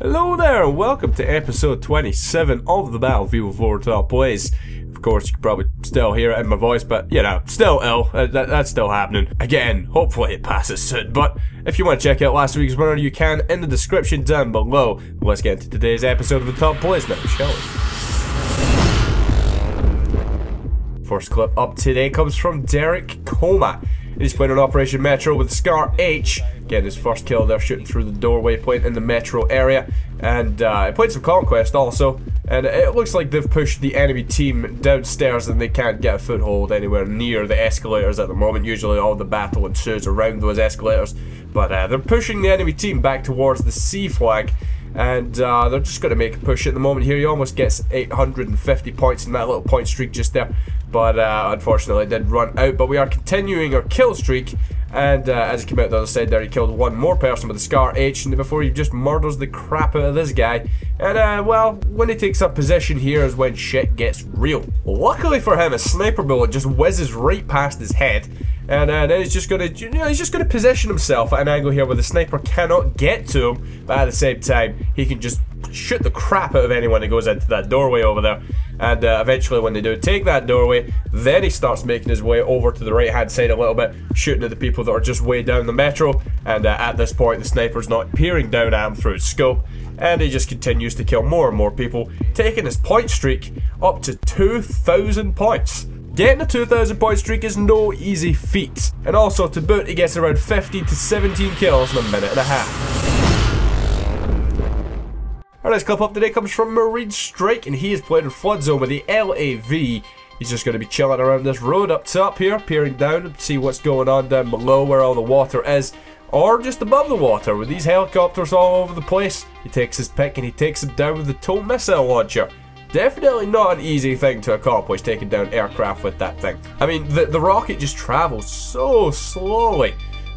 Hello there and welcome to episode 27 of the Battlefield 4 Top Plays. Of course, you can probably still hear it in my voice, but you know, still ill. That's still happening. Again, hopefully it passes soon, but if you want to check out last week's winner, you can in the description down below. Let's get into today's episode of the Top Plays now, shall we? First clip up today comes from DEREKCOMA. He's playing on Operation Metro with Scar H, getting his first kill there, shooting through the doorway point in the Metro area. And he played some Conquest also, and it looks like they've pushed the enemy team downstairs and they can't get a foothold anywhere near the escalators at the moment. Usually all the battle ensues around those escalators, but they're pushing the enemy team back towards the C flag. And they're just going to make a push at the moment here. He almost gets 850 points in that little point streak just there. But unfortunately it did run out. But we are continuing our kill streak. And as he came out the other side there, he killed one more person with the Scar H. And before he just murders the crap out of this guy. And well, when he takes up position here is when shit gets real. Luckily for him, a sniper bullet just whizzes right past his head. And then he's just gonna, he's just gonna position himself at an angle here where the sniper cannot get to him, but at the same time, he can just shoot the crap out of anyone that goes into that doorway over there. And eventually, when they do take that doorway, then he starts making his way over to the right-hand side a little bit, shooting at the people that are just way down the Metro. And at this point, the sniper's not peering down at him through his scope, and he just continues to kill more and more people, taking his point streak up to 2,000 points. Getting a 2,000 point streak is no easy feat, and also to boot he gets around 15 to 17 kills in a minute and a half. Our next clip up today comes from Marine Strike, and he is playing in Flood Zone with the LAV. He's just going to be chilling around this road up top here, peering down to see what's going on down below where all the water is, or just above the water with these helicopters all over the place. He takes his pick and he takes them down with the TOW missile launcher. Definitely not an easy thing to accomplish, taking down aircraft with that thing. I mean, the rocket just travels so slowly.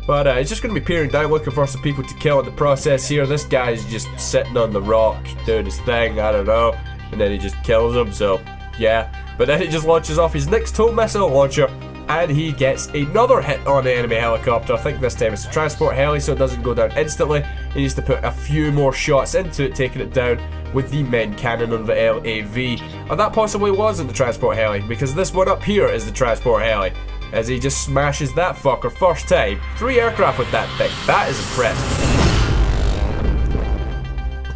But it's just going to be peering down, looking for some people to kill in the process here. This guy's just sitting on the rock, doing his thing, I don't know. And then he just kills him, so yeah. But then he just launches off his next TOW missile launcher, and he gets another hit on the enemy helicopter. I think this time it's a transport heli, so it doesn't go down instantly. He needs to put a few more shots into it, taking it down with the main cannon of the LAV. And that possibly wasn't the transport heli, because this one up here is the transport heli. As he just smashes that fucker first time. 3 aircraft with that thing. That is impressive.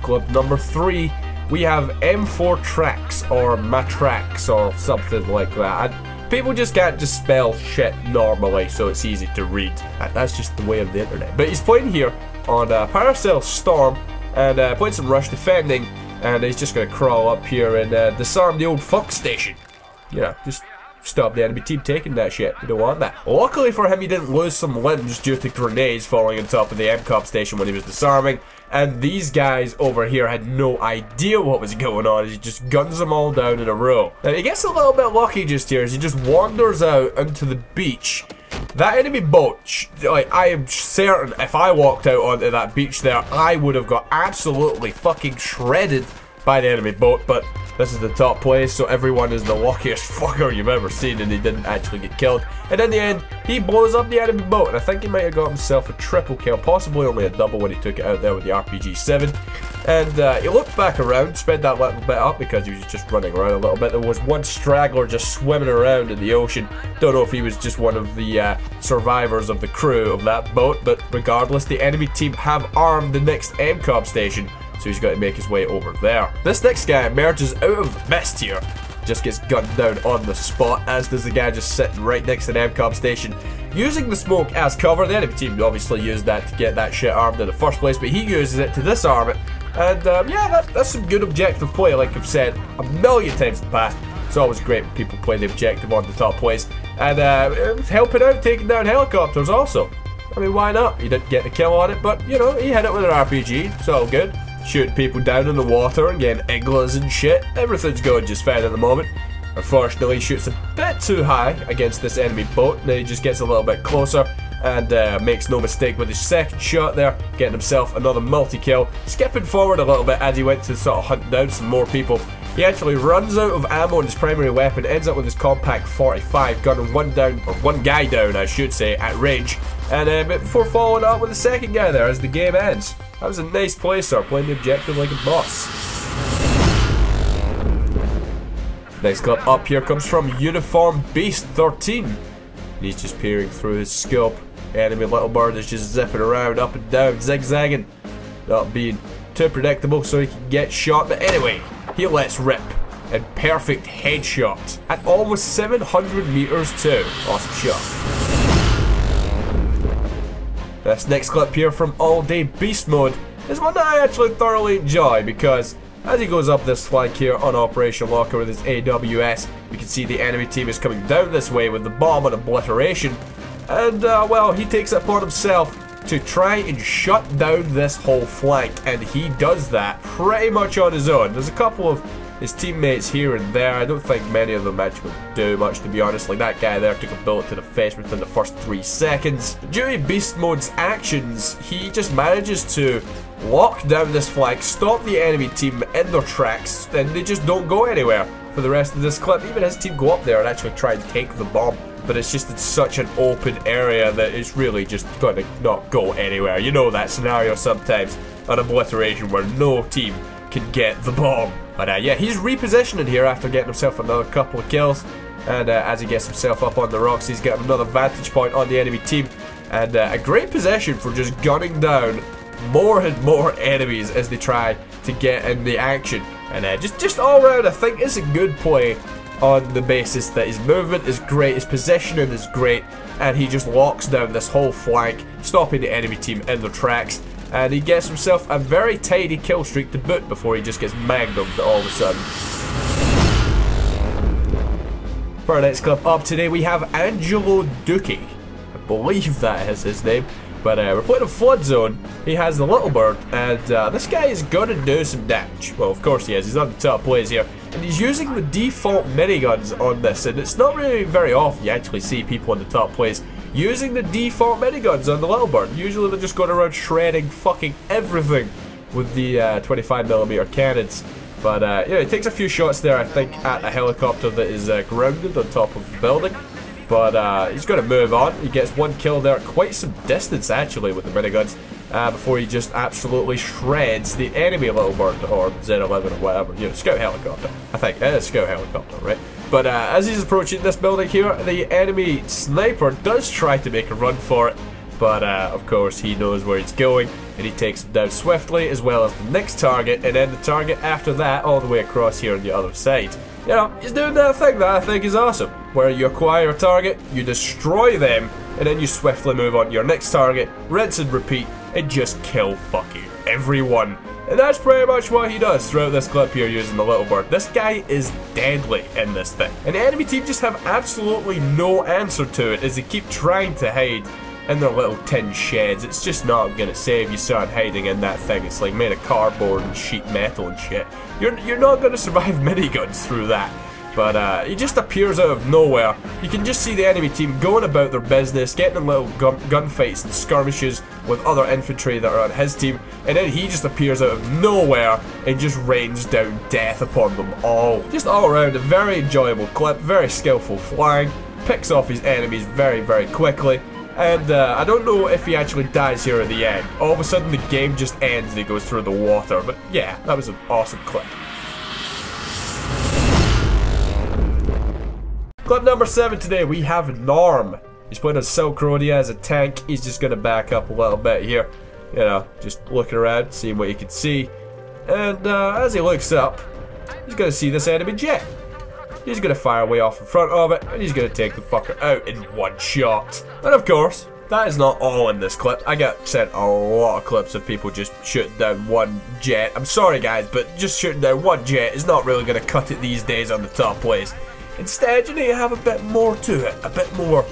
Clip number 3, we have M4 tracks, or matrax, or something like that. And people just can't just spell shit normally, so it's easy to read. That's just the way of the internet. But he's playing here on Paracel Storm, and playing some rush defending, and he's just going to crawl up here and disarm the old funk station. Yeah, just stop the enemy team taking that shit. You don't want that. Luckily for him, he didn't lose some limbs due to grenades falling on top of the MCOP station when he was disarming. And these guys over here had no idea what was going on. He just guns them all down in a row. Now he gets a little bit lucky just here as he just wanders out onto the beach. That enemy boat, like, I am certain if I walked out onto that beach there, I would have got absolutely fucking shredded by the enemy boat. But this is the top place, so everyone is the luckiest fucker you've ever seen, and he didn't actually get killed. And in the end, he blows up the enemy boat, and I think he might have got himself a triple kill, possibly only a double when he took it out there with the RPG-7. And he looked back around, sped that little bit up because he was just running around a little bit. There was one straggler just swimming around in the ocean. Don't know if he was just one of the survivors of the crew of that boat, but regardless, the enemy team have armed the next MCOP station. So he's got to make his way over there. This next guy emerges out of the mist here. Just gets gunned down on the spot, as does the guy just sitting right next to the MCOP station. Using the smoke as cover. The enemy team obviously used that to get that shit armed in the first place, but he uses it to disarm it. And yeah, that's some good objective play, like I've said a million times in the past. It's always great when people play the objective on the top plays. And helping out, taking down helicopters also. I mean, why not? He didn't get the kill on it, but you know, he hit it with an RPG. It's all good. Shooting people down in the water and getting iglas and shit. Everything's going just fine at the moment. Unfortunately, he shoots a bit too high against this enemy boat. Then he just gets a little bit closer and makes no mistake with his second shot there, getting himself another multi-kill. Skipping forward a little bit as he went to sort of hunt down some more people. He actually runs out of ammo on his primary weapon, ends up with his compact 45, gunning one guy down, I should say, at range, and before following up with the second guy there as the game ends. That was a nice play, sir, playing the objective like a boss. Next clip up here comes from Uniform Beast 13. He's just peering through his scope. Enemy little bird is just zipping around, up and down, zigzagging, not being too predictable so he can get shot, but anyway, he lets rip. And perfect headshot at almost 700 meters too. Awesome shot. This next clip here from All Day Beast Mode is one that I actually thoroughly enjoy, because as he goes up this flank here on Operation Locker with his AWS, we can see the enemy team is coming down this way with the bomb on obliteration, and well, he takes it upon himself to try and shut down this whole flank, and he does that pretty much on his own. There's a couple of his teammates here and there. I don't think many of them actually do much, to be honest. Like that guy there took a bullet to the face within the first 3 seconds. During Beast Mode's actions, he just manages to lock down this flank, stop the enemy team in their tracks, and they just don't go anywhere for the rest of this clip. Even his team go up there and actually try and take the bomb, but it's just in such an open area that it's really just going to not go anywhere. You know that scenario sometimes on obliteration where no team can get the bomb. But yeah, he's repositioning here after getting himself another couple of kills, and as he gets himself up on the rocks, he's getting another vantage point on the enemy team, and a great position for just gunning down more and more enemies as they try to get in the action. And just all around, I think it's a good play on the basis that his movement is great, his positioning is great, and he just locks down this whole flank, stopping the enemy team in their tracks, and he gets himself a very tidy kill streak to boot before he just gets magnumed all of a sudden. For our next clip up today, we have Angelo Ducci. I believe that is his name. But we're playing a flood zone. He has the little bird, and this guy is going to do some damage. Well, of course he is. He's on the top plays here. And he's using the default miniguns on this, and it's not really very often you actually see people on the top plays using the default miniguns on the little bird. Usually they're just going around shredding fucking everything with the 25mm cannons. But yeah, he takes a few shots there, I think, at a helicopter that is grounded on top of the building. But he's going to move on. He gets one kill there at quite some distance, actually, with the miniguns, before he just absolutely shreds the enemy little bird, or Z11 or whatever. You know, scout helicopter. I think it is scout helicopter, right? But as he's approaching this building here, the enemy sniper does try to make a run for it. But of course, he knows where he's going, and he takes him down swiftly, as well as the next target, and then the target after that, all the way across here on the other side. You know, he's doing that thing that I think is awesome, where you acquire a target, you destroy them, and then you swiftly move on to your next target, rinse and repeat, and just kill fucking everyone. And that's pretty much what he does throughout this clip here using the little bird. This guy is deadly in this thing. And the enemy team just have absolutely no answer to it as they keep trying to hide in their little tin sheds. It's just not gonna save you, son, hiding in that thing. It's like made of cardboard and sheet metal and shit. You're not gonna survive miniguns through that. But he just appears out of nowhere. You can just see the enemy team going about their business, getting in little gunfights and skirmishes with other infantry that are on his team, and then he just appears out of nowhere and just rains down death upon them all. Just all around a very enjoyable clip, very skillful flying, picks off his enemies very, very quickly. And I don't know if he actually dies here at the end. All of a sudden the game just ends and he goes through the water. But yeah, that was an awesome clip. Clip number 7 today, we have Norm. He's playing on Silk Road as a tank. He's just going to back up a little bit here. You know, just looking around, seeing what he can see. And as he looks up, he's going to see this enemy jet. He's going to fire way off in front of it, and he's going to take the fucker out in one shot. And of course, that is not all in this clip. I got sent a lot of clips of people just shooting down one jet. I'm sorry guys, but just shooting down one jet is not really going to cut it these days on the top plays. Instead, you need to have a bit more to it, a bit more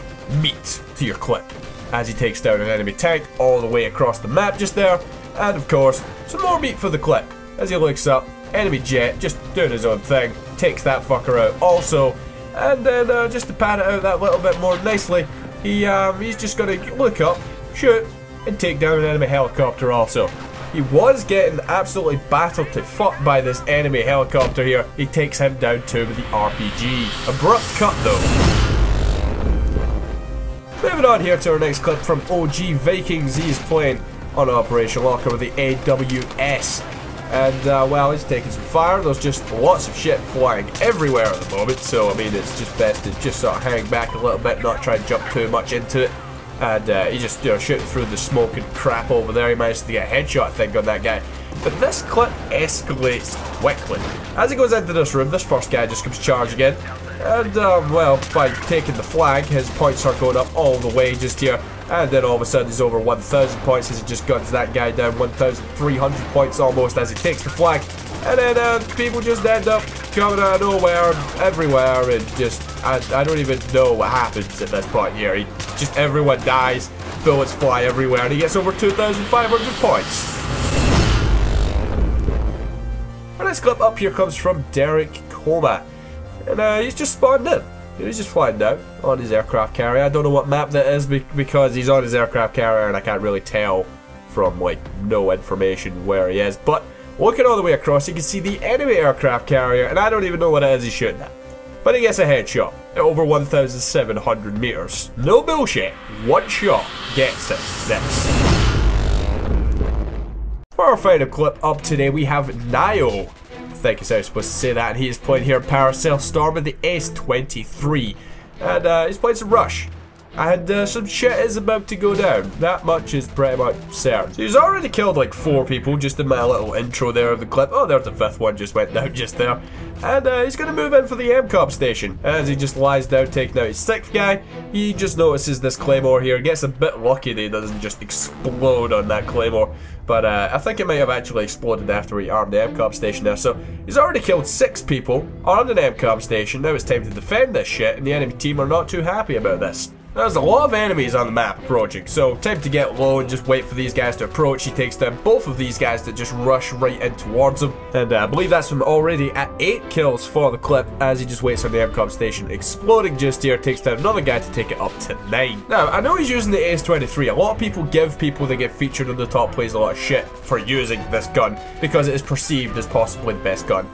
meat to your clip. As he takes down an enemy tank all the way across the map just there, and of course, some more meat for the clip. As he looks up, enemy jet just doing his own thing, takes that fucker out also, and then just to pad it out that little bit more nicely, he's just gonna look up, shoot, and take down an enemy helicopter also. He was getting absolutely battered to fuck by this enemy helicopter here. He takes him down too with the RPG. Abrupt cut though. Moving on here to our next clip from OG VIKINGZ. He's playing on Operation Locker with the AWS. And, well, he's taking some fire. There's just lots of shit flying everywhere at the moment. So, I mean, it's just best to just sort of hang back a little bit, not try and jump too much into it. And he just, you know, shooting through the smoke and crap over there. He managed to get a headshot, I think, on that guy. But this clip escalates quickly. As he goes into this room, this first guy just comes charging in. And, well, by taking the flag, his points are going up all the way just here. And then all of a sudden he's over 1,000 points as he just guns that guy down. 1,300 points almost as he takes the flag. And then people just end up coming out of nowhere, everywhere, and just, I don't even know what happens at this point here. Just everyone dies, bullets fly everywhere, and he gets over 2,500 points. Our next clip up here comes from DEREKCOMA. And he's just spawned in. He's just flying down on his aircraft carrier. I don't know what map that is because he's on his aircraft carrier and I can't really tell from like no information where he is. But looking all the way across, you can see the enemy aircraft carrier and I don't even know what it is he's shooting at. But he gets a headshot at over 1,700 meters. No bullshit. One shot gets it. Next. For our final clip up today, we have Nio. I think is how I'm supposed to say that, and he is playing here in Paracel Storm with the S-23, and he's playing some Rush, and some shit is about to go down. That much is pretty much certain. So he's already killed like 4 people just in my little intro there of the clip. Oh, there's the 5th one just went down just there, and he's going to move in for the MCOP station as he just lies down taking out his 6th guy. He just notices this claymore here, gets a bit lucky that he doesn't just explode on that claymore. But I think it might have actually exploded after he armed the MCOP station there. So he's already killed 6 people, armed an MCOP station. Now it's time to defend this shit, and the enemy team are not too happy about this. There's a lot of enemies on the map approaching, so time to get low and just wait for these guys to approach. He takes down both of these guys that just rush right in towards him. And I believe that's him already at 8 kills for the clip as he just waits on the MCOP station exploding just here. Takes down another guy to take it up to 9. Now, I know he's using the AS-23. A lot of people give people that get featured on the top plays a lot of shit for using this gun because it is perceived as possibly the best gun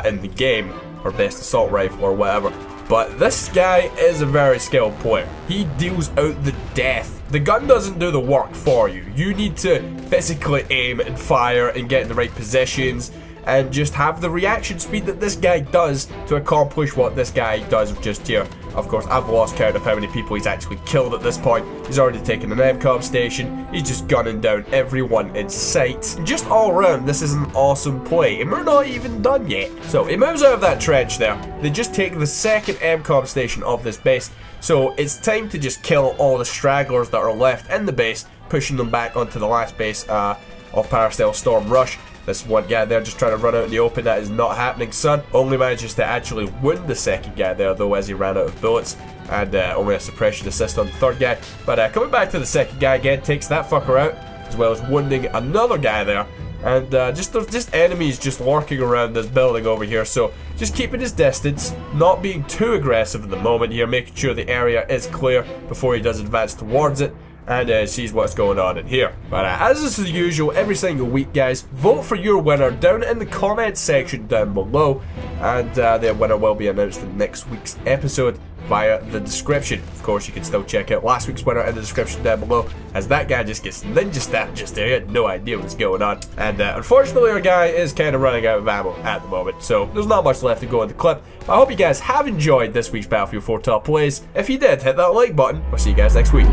in the game, or best assault rifle or whatever. But this guy is a very skilled player. He deals out the death. The gun doesn't do the work for you. You need to physically aim and fire and get in the right positions and just have the reaction speed that this guy does to accomplish what this guy does just here. Of course, I've lost count of how many people he's actually killed at this point. He's already taken an MCOP station. He's just gunning down everyone in sight. Just all around, this is an awesome play, and we're not even done yet. So he moves out of that trench there. They just take the 2nd MCOP station of this base. So it's time to just kill all the stragglers that are left in the base, pushing them back onto the last base of Paracel Storm Rush. This one guy there just trying to run out in the open. That is not happening, son. Only manages to actually wound the 2nd guy there, though, as he ran out of bullets. And only a suppression assist on the 3rd guy. But coming back to the 2nd guy again, takes that fucker out, as well as wounding another guy there. And there's just enemies just lurking around this building over here. So just keeping his distance, not being too aggressive at the moment here, making sure the area is clear before he does advance towards it. And sees what's going on in here. But as is usual, every single week, guys, vote for your winner down in the comments section down below. And the winner will be announced in next week's episode via the description. Of course, you can still check out last week's winner in the description down below, as that guy just gets ninja stabbed just there. He had no idea what's going on. And unfortunately, our guy is kind of running out of ammo at the moment, so there's not much left to go in the clip. I hope you guys have enjoyed this week's Battlefield 4 top plays. If you did, hit that like button. I'll see you guys next week.